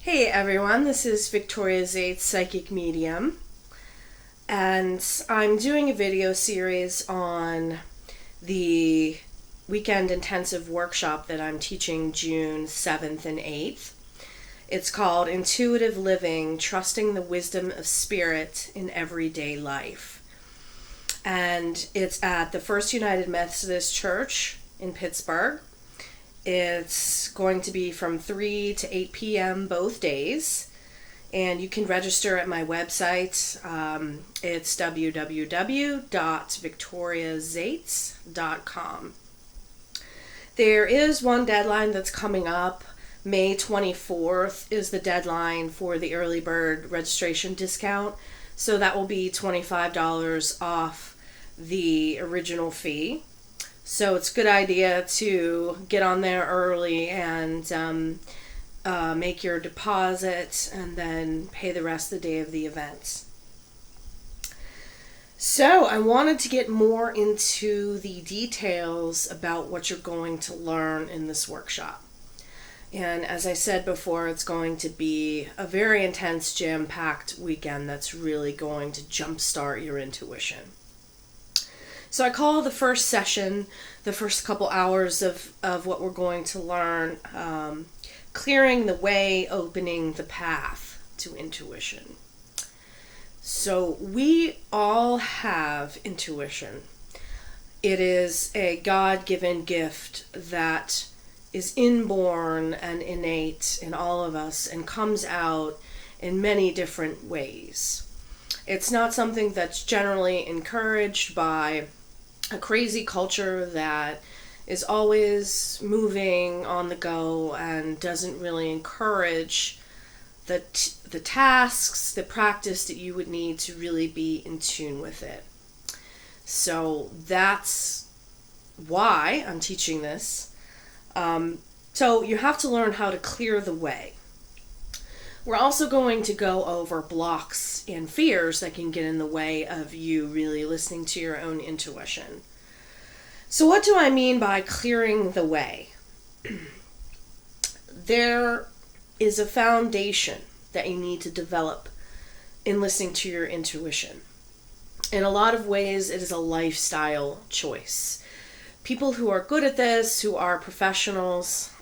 Hey everyone, this is Victoria Zates, Psychic Medium, and I'm doing a video series on the weekend intensive workshop that I'm teaching June 7th and 8th. It's called Intuitive Living, Trusting the Wisdom of Spirit in Everyday Life. And it's at the First United Methodist Church in Pittsburgh. It's going to be from 3 to 8 p.m. both days. And you can register at my website. It's www.victoriazates.com. There is one deadline that's coming up. May 24th is the deadline for the early bird registration discount. So that will be $25 off the original fee. So it's a good idea to get on there early and make your deposit and then pay the rest of the day of the event. So I wanted to get more into the details about what you're going to learn in this workshop. And as I said before, it's going to be a very intense, jam-packed weekend that's really going to jumpstart your intuition. So I call the first session, the first couple hours of what we're going to learn, clearing the way, opening the path to intuition. So we all have intuition. It is a God-given gift that is inborn and innate in all of us and comes out in many different ways. It's not something that's generally encouraged by a crazy culture that is always moving on the go and doesn't really encourage the tasks, the practice that you would need to really be in tune with it. So that's why I'm teaching this. So you have to learn how to clear the way. We're also going to go over blocks and fears that can get in the way of you really listening to your own intuition. So what do I mean by clearing the way? There is a foundation that you need to develop in listening to your intuition. In a lot of ways, it is a lifestyle choice. People who are good at this, who are professionals,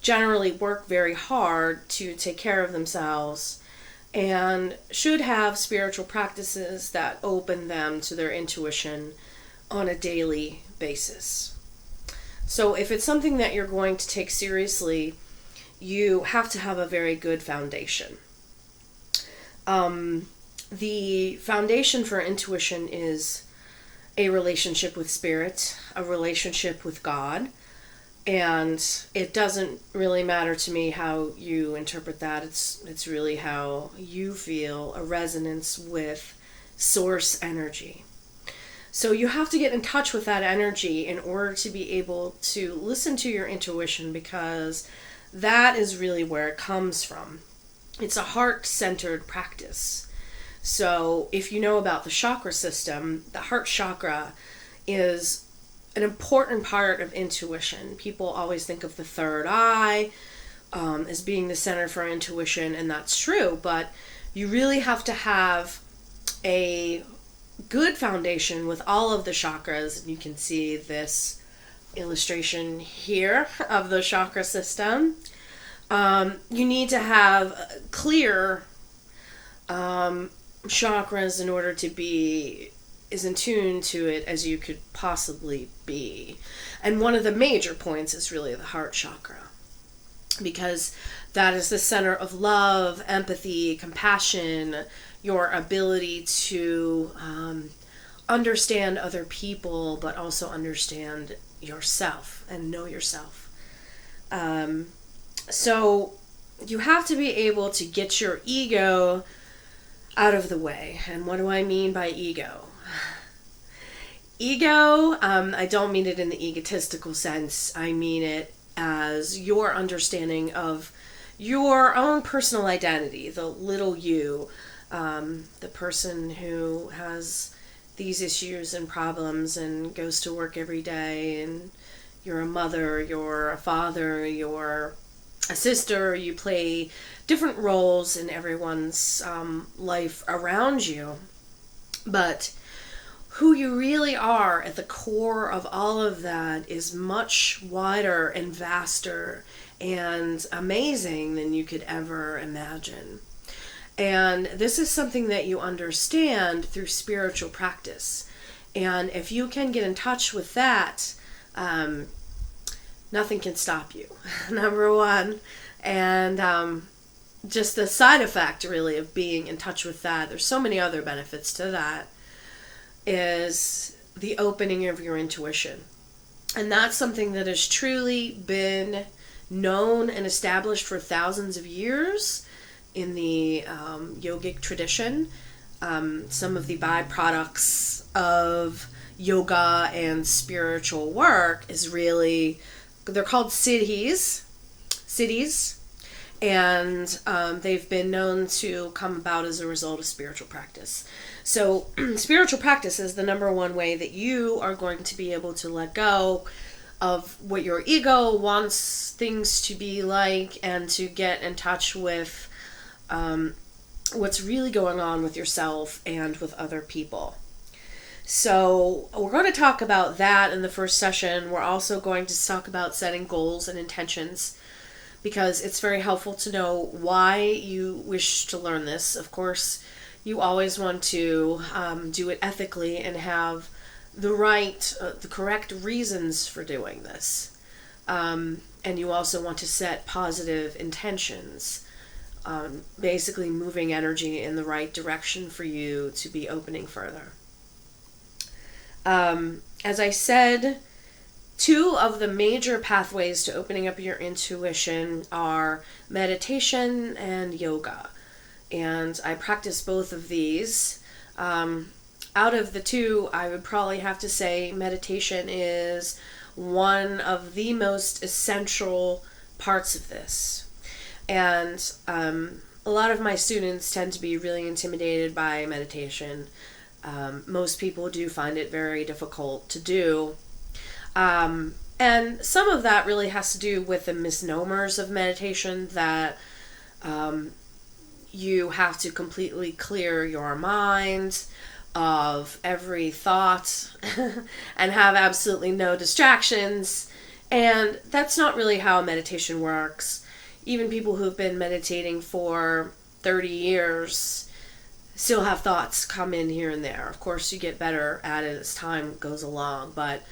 generally work very hard to take care of themselves and should have spiritual practices that open them to their intuition on a daily basis. So if it's something that you're going to take seriously, you have to have a very good foundation. The foundation for intuition is a relationship with spirit, a relationship with God. And it doesn't really matter to me how you interpret that. It's really how you feel a resonance with source energy. So you have to get in touch with that energy in order to be able to listen to your intuition, because that is really where it comes from. It's a heart-centered practice. So if you know about the chakra system, the heart chakra is an important part of intuition. People always think of the third eye as being the center for intuition, and that's true, but you really have to have a good foundation with all of the chakras. You can see this illustration here of the chakra system. You need to have clear chakras in order to be as in tune to it as you could possibly be. And one of the major points is really the heart chakra, because that is the center of love, empathy, compassion, your ability to understand other people, but also understand yourself and know yourself. So you have to be able to get your ego out of the way. And what do I mean by ego? Ego, I don't mean it in the egotistical sense. I mean it as your understanding of your own personal identity, the little you, the person who has these issues and problems and goes to work every day, and you're a mother, you're a father, you're a sister, you play different roles in everyone's life around you. But who you really are at the core of all of that is much wider and vaster and amazing than you could ever imagine. And this is something that you understand through spiritual practice. And if you can get in touch with that, nothing can stop you, number one. And just the side effect, really, of being in touch with that, there's so many other benefits to that, is the opening of your intuition. And that's something that has truly been known and established for thousands of years in the yogic tradition. Some of the byproducts of yoga and spiritual work is really, they're called siddhis, and they've been known to come about as a result of spiritual practice. So spiritual practice is the number one way that you are going to be able to let go of what your ego wants things to be like, and to get in touch with what's really going on with yourself and with other people. So we're going to talk about that in the first session. We're also going to talk about setting goals and intentions, because it's very helpful to know why you wish to learn this. Of course, you always want to do it ethically and have the correct reasons for doing this. And you also want to set positive intentions, basically moving energy in the right direction for you to be opening further. As I said, two of the major pathways to opening up your intuition are meditation and yoga. And I practice both of these. Out of the two, I would probably have to say meditation is one of the most essential parts of this. And a lot of my students tend to be really intimidated by meditation. Most people do find it very difficult to do. And some of that really has to do with the misnomers of meditation, that you have to completely clear your mind of every thought and have absolutely no distractions. And that's not really how meditation works. Even people who've been meditating for 30 years still have thoughts come in here and there. Of course, you get better at it as time goes along, but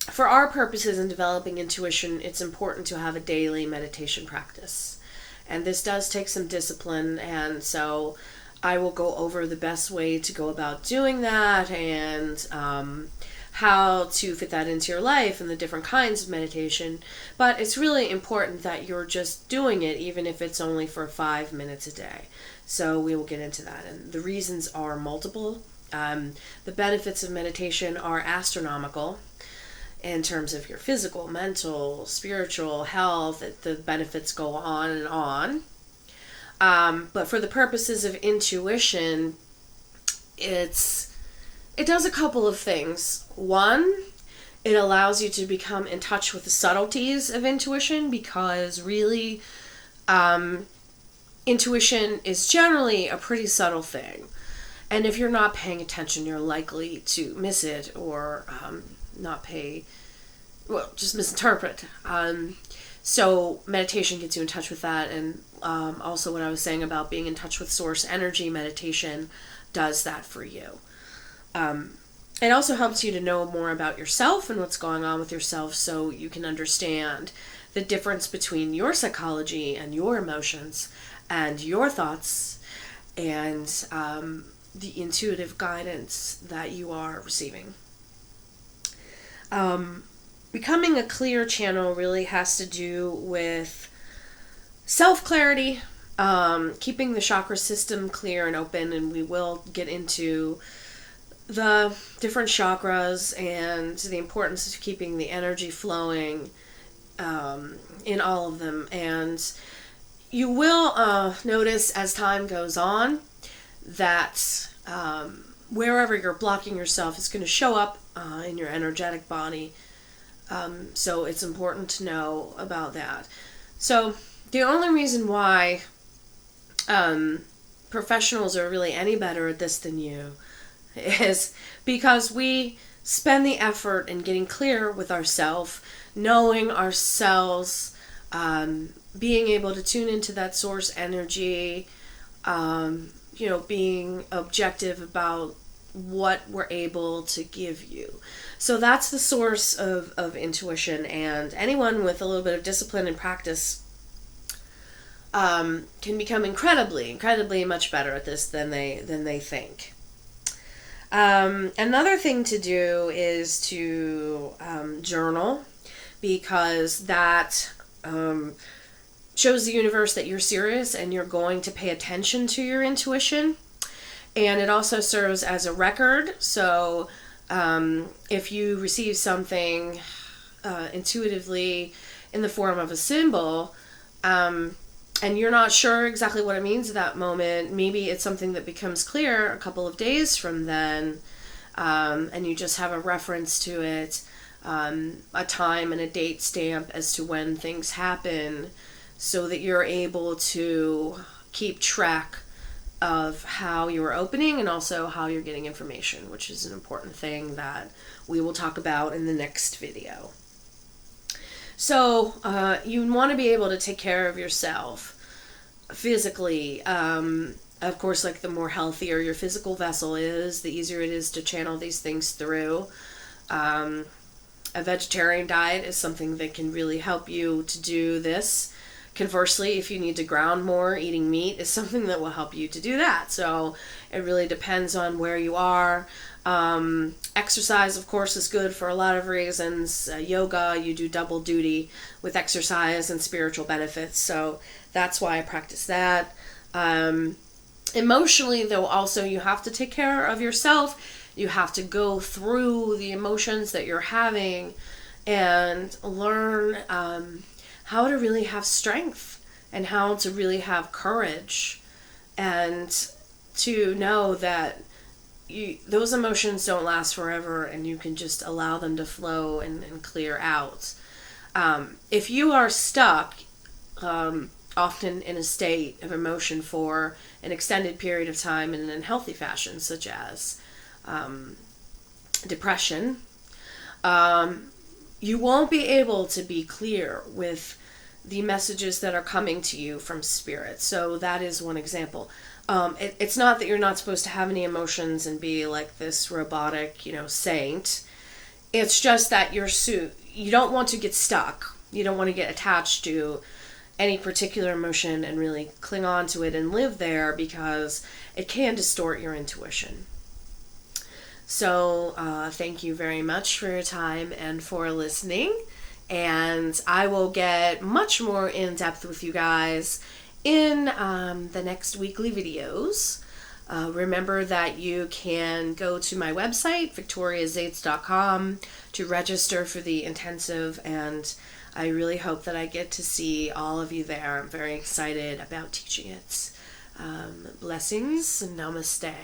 for our purposes in developing intuition, it's important to have a daily meditation practice. And this does take some discipline, and so I will go over the best way to go about doing that, and how to fit that into your life and the different kinds of meditation. But it's really important that you're just doing it, even if it's only for 5 minutes a day. So we will get into that. And the reasons are multiple. The benefits of meditation are astronomical in terms of your physical, mental, spiritual health. The benefits go on and on. But for the purposes of intuition, it does a couple of things. One, it allows you to become in touch with the subtleties of intuition, because really, intuition is generally a pretty subtle thing. And if you're not paying attention, you're likely to miss it, or just misinterpret. So meditation gets you in touch with that, and also what I was saying about being in touch with source energy, meditation does that for you. It also helps you to know more about yourself and what's going on with yourself, so you can understand the difference between your psychology and your emotions and your thoughts, and the intuitive guidance that you are receiving. Becoming a clear channel really has to do with self-clarity, keeping the chakra system clear and open, and we will get into the different chakras and the importance of keeping the energy flowing in all of them. And you will notice as time goes on that wherever you're blocking yourself is going to show up in your energetic body. So it's important to know about that. So the only reason why professionals are really any better at this than you is because we spend the effort in getting clear with ourselves, knowing ourselves, being able to tune into that source energy, being objective about what we're able to give you. So that's the source of intuition, and anyone with a little bit of discipline and practice can become incredibly much better at this than they think. Another thing to do is to journal, because that shows the universe that you're serious and you're going to pay attention to your intuition. And it also serves as a record. So if you receive something intuitively in the form of a symbol, and you're not sure exactly what it means at that moment, maybe it's something that becomes clear a couple of days from then, and you just have a reference to it, a time and a date stamp as to when things happen, so that you're able to keep track of how you're opening and also how you're getting information, which is an important thing that we will talk about in the next video. So you want to be able to take care of yourself physically. Of course, like, the more healthier your physical vessel is, the easier it is to channel these things through. A vegetarian diet is something that can really help you to do this. Conversely, if you need to ground more, eating meat is something that will help you to do that. So it really depends on where you are. Exercise, of course, is good for a lot of reasons. Yoga, you do double duty with exercise and spiritual benefits. So that's why I practice that. Emotionally, though, also you have to take care of yourself. You have to go through the emotions that you're having and learn how to really have strength and how to really have courage, and to know that those emotions don't last forever, and you can just allow them to flow and clear out. If you are stuck, often in a state of emotion for an extended period of time in an unhealthy fashion, such as depression, you won't be able to be clear with the messages that are coming to you from spirit. So that is one example. It's not that you're not supposed to have any emotions and be like this robotic, saint. It's just that you don't want to get stuck. You don't want to get attached to any particular emotion and really cling on to it and live there, because it can distort your intuition. So thank you very much for your time and for listening. And I will get much more in depth with you guys in the next weekly videos. Remember that you can go to my website, victoriazates.com, to register for the intensive, and I really hope that I get to see all of you there. I'm very excited about teaching it. Blessings and namaste.